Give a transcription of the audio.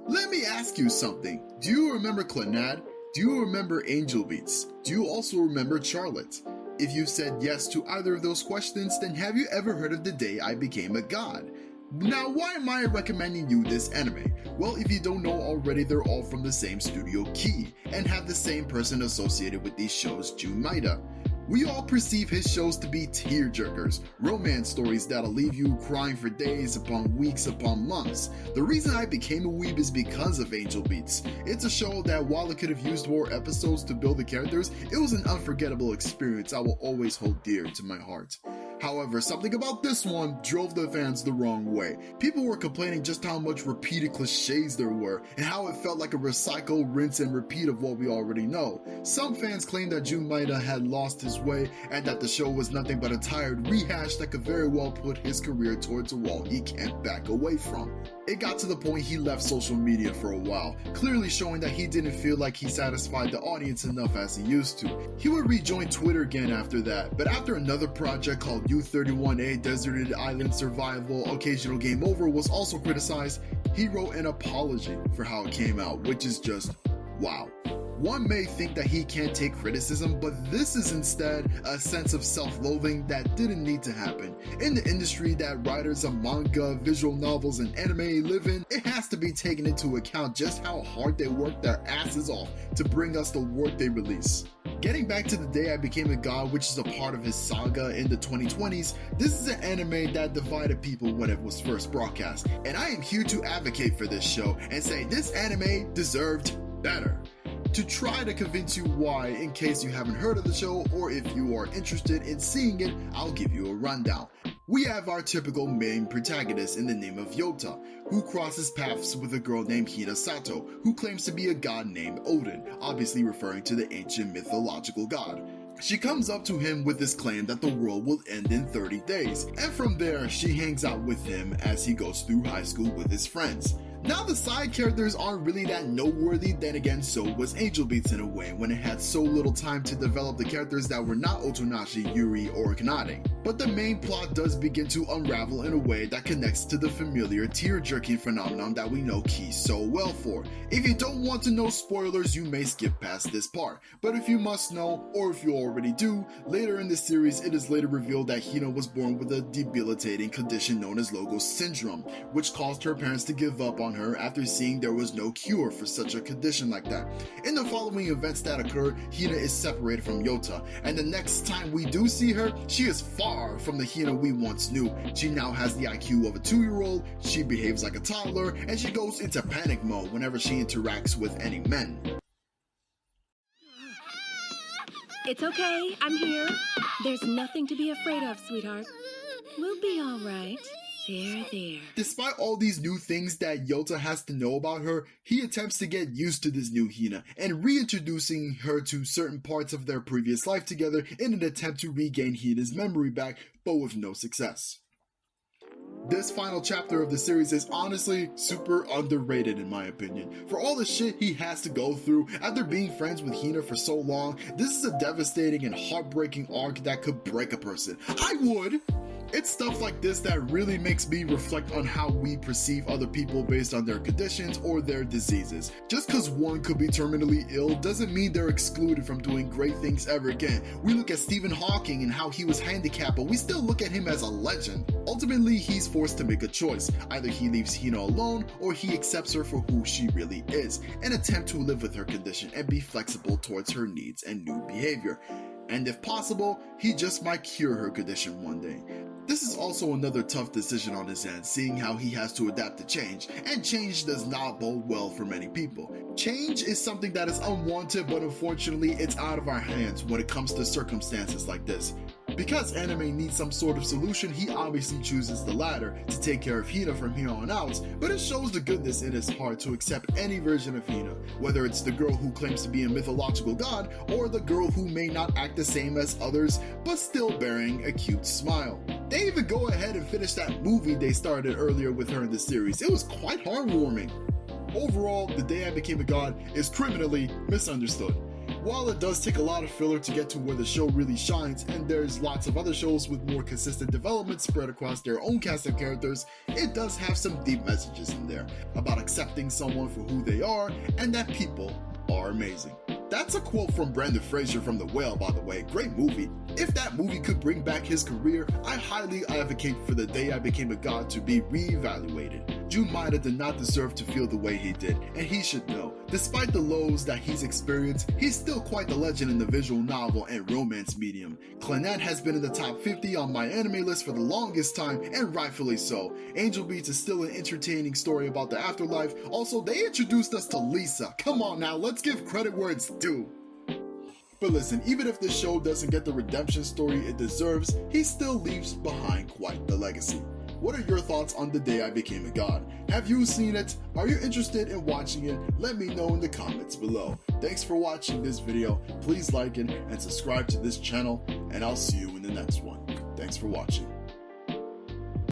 Let me ask you something. Do you remember Clannad? Do you remember Angel Beats? Do you also remember Charlotte? If you said yes to either of those questions, then have you ever heard of The Day I Became a God? Now, why am I recommending you this anime? Well, if you don't know already, they're all from the same studio, Key, and have the same person associated with these shows, Jun Maeda. We all perceive his shows to be tearjerkers, romance stories that'll leave you crying for days upon weeks upon months. The reason I became a weeb is because of Angel Beats. It's a show that, while it could have used more episodes to build the characters, it was an unforgettable experience I will always hold dear to my heart. However, something about this one drove the fans the wrong way. People were complaining just how much repeated cliches there were, and how it felt like a recycle, rinse, and repeat of what we already know. Some fans claimed that Jun Maeda had lost his way, and that the show was nothing but a tired rehash that could very well put his career towards a wall he can't back away from. It got to the point he left social media for a while, clearly showing that he didn't feel like he satisfied the audience enough as he used to. He would rejoin Twitter again after that, but after another project called U31A Deserted Island Survival Occasional Game Over was also criticized, he wrote an apology for how it came out, which is just wow. One may think that he can't take criticism, but this is instead a sense of self-loathing that didn't need to happen. In the industry that writers of manga, visual novels, and anime live in, it has to be taken into account just how hard they work their asses off to bring us the work they release. Getting back to The Day I Became a God, which is a part of his saga in the 2020s, this is an anime that divided people when it was first broadcast, and I am here to advocate for this show and say this anime deserved better. To try to convince you why, in case you haven't heard of the show, or if you are interested in seeing it, I'll give you a rundown. We have our typical main protagonist in the name of Yota, who crosses paths with a girl named Hina Sato, who claims to be a god named Odin, obviously referring to the ancient mythological god. She comes up to him with this claim that the world will end in 30 days, and from there she hangs out with him as he goes through high school with his friends. Now the side characters aren't really that noteworthy, then again so was Angel Beats in a way when it had so little time to develop the characters that were not Otonashi, Yuri, or Clannad. But the main plot does begin to unravel in a way that connects to the familiar tear-jerking phenomenon that we know Key so well for. If you don't want to know spoilers, you may skip past this part, but if you must know, or if you already do, later in the series it is later revealed that Hina was born with a debilitating condition known as Logo Syndrome, which caused her parents to give up on her after seeing there was no cure for such a condition like that. In the following events that occur, Hina is separated from Yota, and the next time we do see her, she is far from the Hina we once knew. She now has the IQ of a 2-year-old, she behaves like a toddler, and she goes into panic mode whenever she interacts with any men. It's okay, I'm here. There's nothing to be afraid of, sweetheart. We'll be all right. There. Despite all these new things that Yota has to know about her, he attempts to get used to this new Hina and reintroducing her to certain parts of their previous life together in an attempt to regain Hina's memory back, but with no success. This final chapter of the series is honestly super underrated in my opinion. For all the shit he has to go through after being friends with Hina for so long, this is a devastating and heartbreaking arc that could break a person. I would! It's stuff like this that really makes me reflect on how we perceive other people based on their conditions or their diseases. Just because one could be terminally ill doesn't mean they're excluded from doing great things ever again. We look at Stephen Hawking and how he was handicapped, but we still look at him as a legend. Ultimately, he's forced to make a choice. Either he leaves Hina alone, or he accepts her for who she really is, and attempt to live with her condition and be flexible towards her needs and new behavior. And if possible, he just might cure her condition one day. This is also another tough decision on his end, seeing how he has to adapt to change, and change does not bode well for many people. Change is something that is unwanted, but unfortunately it's out of our hands when it comes to circumstances like this. Because anime needs some sort of solution, he obviously chooses the latter, to take care of Hina from here on out, but it shows the goodness in his heart to accept any version of Hina, whether it's the girl who claims to be a mythological god, or the girl who may not act the same as others, but still bearing a cute smile. They even go ahead and finish that movie they started earlier with her in the series. It was quite heartwarming. Overall, The Day I Became a God is criminally misunderstood. While it does take a lot of filler to get to where the show really shines, and there's lots of other shows with more consistent development spread across their own cast of characters, it does have some deep messages in there about accepting someone for who they are and that people are amazing. That's a quote from Brendan Fraser from The Whale, by the way. Great movie. If that movie could bring back his career, I highly advocate for The Day I Became a God to be reevaluated. Jun Maeda did not deserve to feel the way he did, and he should know. Despite the lows that he's experienced, he's still quite the legend in the visual novel and romance medium. Clannad has been in the top 50 on my anime list for the longest time, and rightfully so. Angel Beats is still an entertaining story about the afterlife. Also, they introduced us to Lisa. Come on now, let's give credit where it's due. But listen, even if the show doesn't get the redemption story it deserves, he still leaves behind quite the legacy. What are your thoughts on The Day I Became a God? Have you seen it? Are you interested in watching it? Let me know in the comments below. Thanks for watching this video. Please like it and subscribe to this channel, and I'll see you in the next one. Thanks for watching.